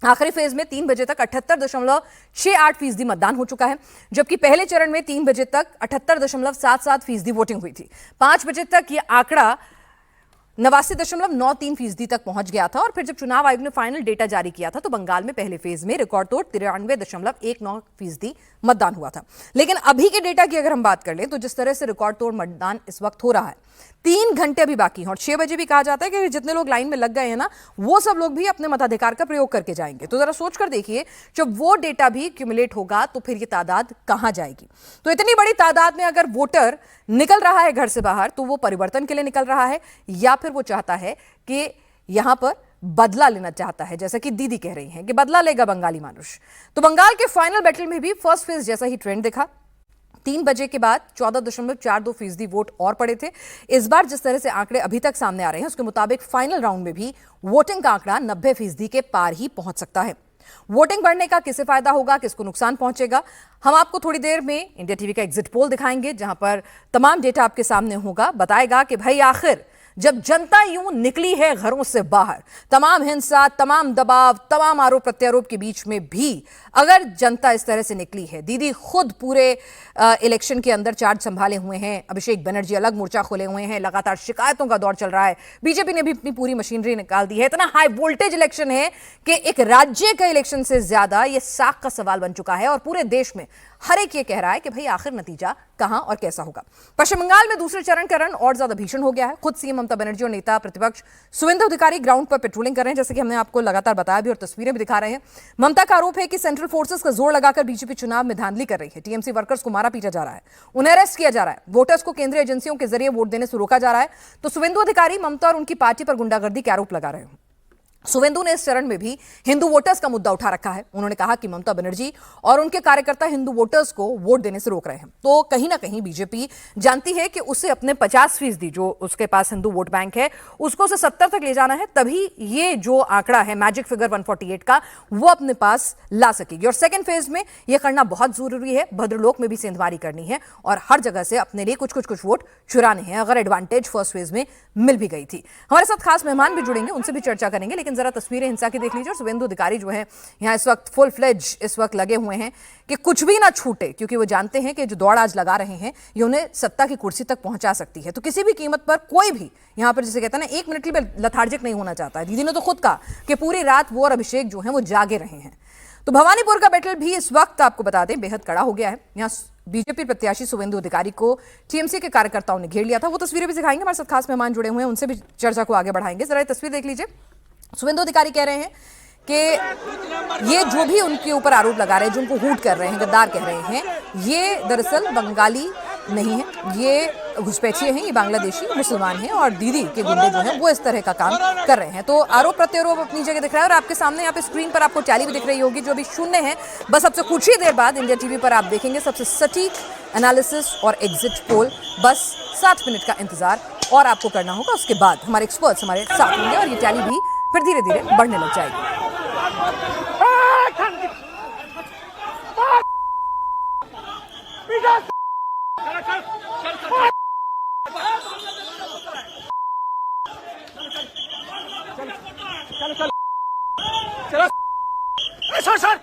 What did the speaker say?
आखिरी फेज में 3 बजे तक 78.68% मतदान हो चुका है, जबकि पहले चरण में 3 बजे तक 78.77% वोटिंग हुई थी। 5 बजे तक यह आंकड़ा 89.93% तक पहुंच गया था। और फिर जब चुनाव आयोग ने फाइनल डेटा जारी किया था तो बंगाल में पहले फेज में रिकॉर्ड तोड़ 93.19% मतदान हुआ था। लेकिन अभी के डेटा की अगर हम बात कर लें तो जिस तरह से रिकॉर्ड तोड़ मतदान इस वक्त हो रहा है, 3 घंटे अभी बाकी हैं और 6 बजे भी कहा जाता है कि जितने लोग लाइन में लग गए हैं ना, वो सब लोग भी अपने मताधिकार का प्रयोग करके जाएंगे। तो जरा सोच कर देखिए, जब वो डेटा भी क्यूमुलेट होगा तो फिर ये तादाद कहां जाएगी। तो इतनी बड़ी तादाद में अगर वोटर निकल रहा है घर से बाहर, तो वो परिवर्तन के लिए निकल रहा है या फिर वो चाहता है कि यहां पर बदला लेना चाहता है, जैसा कि दीदी कह रही हैं कि बदला लेगा बंगाली मानुष। तो बंगाल के फाइनल बैटल में भी फर्स्ट फेज जैसा ही ट्रेंड दिखा। 3 बजे के बाद 14.42% वोट और पड़े थे। इस बार जिस तरह से आंकड़े अभी तक सामने आ रहे हैं उसके मुताबिक फाइनल राउंड में भी वोटिंग का आंकड़ा 90% के पार ही पहुंच सकता है। वोटिंग बढ़ने का किसे फायदा होगा, किसको नुकसान पहुंचेगा, हम आपको थोड़ी देर में इंडिया टीवी का एग्जिट पोल दिखाएंगे, जहां पर तमाम डेटा आपके सामने होगा। बताएगा कि भाई आखिर जब जनता यूं निकली है घरों से बाहर, तमाम हिंसा, तमाम दबाव, तमाम आरोप प्रत्यारोप के बीच में भी अगर जनता इस तरह से निकली है, दीदी खुद पूरे इलेक्शन के अंदर चार्ज संभाले हुए हैं, अभिषेक बनर्जी अलग मोर्चा खोले हुए हैं, लगातार शिकायतों का दौर चल रहा है, बीजेपी ने भी अपनी पूरी मशीनरी निकाल दी है। इतना हाई वोल्टेज इलेक्शन है कि एक राज्य का इलेक्शन से ज्यादा यह साख का सवाल बन चुका है और पूरे देश में हर एक ये कह रहा है कि भाई आखिर नतीजा कहां और कैसा होगा। पश्चिम बंगाल में दूसरे चरण का रण और ज्यादा भीषण हो गया है। खुद सीएम ममता बनर्जी और नेता प्रतिपक्ष शुवेंदु अधिकारी ग्राउंड पर पेट्रोलिंग कर रहे हैं, जैसे कि हमने आपको लगातार बताया भी और तस्वीरें भी दिखा रहे हैं। ममता का आरोप है कि सेंट्रल फोर्सेस का जोर लगाकर बीजेपी चुनाव में धांधली कर रही है। टीएमसी वर्कर्स को मारा पीटा जा रहा है, उन्हें अरेस्ट किया जा रहा है, वोटर्स को केंद्रीय एजेंसियों के जरिए वोट देने से रोका जा रहा है। तो शुवेंदु अधिकारी ममता और उनकी पार्टी पर गुंडागर्दी के आरोप लगा रहे हैं। शुवेंदु ने इस चरण में भी हिंदू वोटर्स का मुद्दा उठा रखा है। उन्होंने कहा कि ममता बनर्जी और उनके कार्यकर्ता हिंदू वोटर्स को वोट देने से रोक रहे हैं। तो कहीं ना कहीं बीजेपी जानती है कि उसे अपने 50% जो उसके पास हिंदू वोट बैंक है उसको उसे 70 तक ले जाना है, तभी ये जो आंकड़ा है मैजिक फिगर 148 का वो अपने पास ला सकेगी। और सेकेंड फेज में यह करना बहुत जरूरी है। भद्रलोक में भी सेंधमारी करनी है और हर जगह से अपने लिए कुछ वोट चुराने हैं, अगर एडवांटेज फर्स्ट फेज में मिल भी गई थी। हमारे साथ खास मेहमान भी जुड़ेंगे, उनसे भी चर्चा करेंगे। लेकिन जरा तस्वीरें हिंसा की देख लीजिए। और शुवेंदु अधिकारी जो है यहां इस वक्त फुल फ्लेज इस वक्त लगे हुए हैं कि कुछ भी ना छूटे, क्योंकि वो जानते हैं कि जो दौड़ आज लगा रहे हैं ये उन्हें सत्ता की कुर्सी तक पहुंचा सकती है। तो किसी भी कीमत पर कोई भी यहां पर, जिसे कहते हैं ना, 1 मिनट के लिए लथार्जिक नहीं होना चाहता है। दीदी ने तो खुद कहा कि पूरी रात वो और अभिषेक जो है वो जागे रहे हैं। तो भवानीपुर का बैटल भी इस वक्त आपको बता दें बेहद कड़ा हो गया है। यहां बीजेपी प्रत्याशी शुवेंदु अधिकारी को टीएमसी के कार्यकर्ताओं ने घेर लिया था। वो तस्वीरें भी दिखाएंगे, हमारे साथ खास मेहमान जुड़े हुए हैं, उनसे भी चर्चा को आगे बढ़ाएंगे। जरा ये तस्वीर देख लीजिए। शुवेंदु अधिकारी कह रहे हैं कि ये जो भी उनके ऊपर आरोप लगा रहे हैं, जो उनको हूट कर रहे हैं, गद्दार कह रहे हैं, ये दरअसल बंगाली नहीं है, ये घुसपैठिए हैं, ये बांग्लादेशी मुसलमान हैं और दीदी के गुंडे जो हैं वो इस तरह का काम कर रहे हैं। तो आरोप प्रत्यारोप अपनी जगह दिख रहा है और आपके सामने यहाँ पे स्क्रीन पर आपको टैली भी दिख रही होगी जो अभी 0 है। बस अब से कुछ ही देर बाद इंडिया टीवी पर आप देखेंगे सबसे सटीक एनालिसिस और एग्जिट पोल। बस 60 मिनट का इंतजार और आपको करना होगा, उसके बाद हमारे एक्सपर्ट्स हमारे साथ होंगे और ये टैली भी फिर धीरे धीरे बढ़ने लग जाएगी। चलो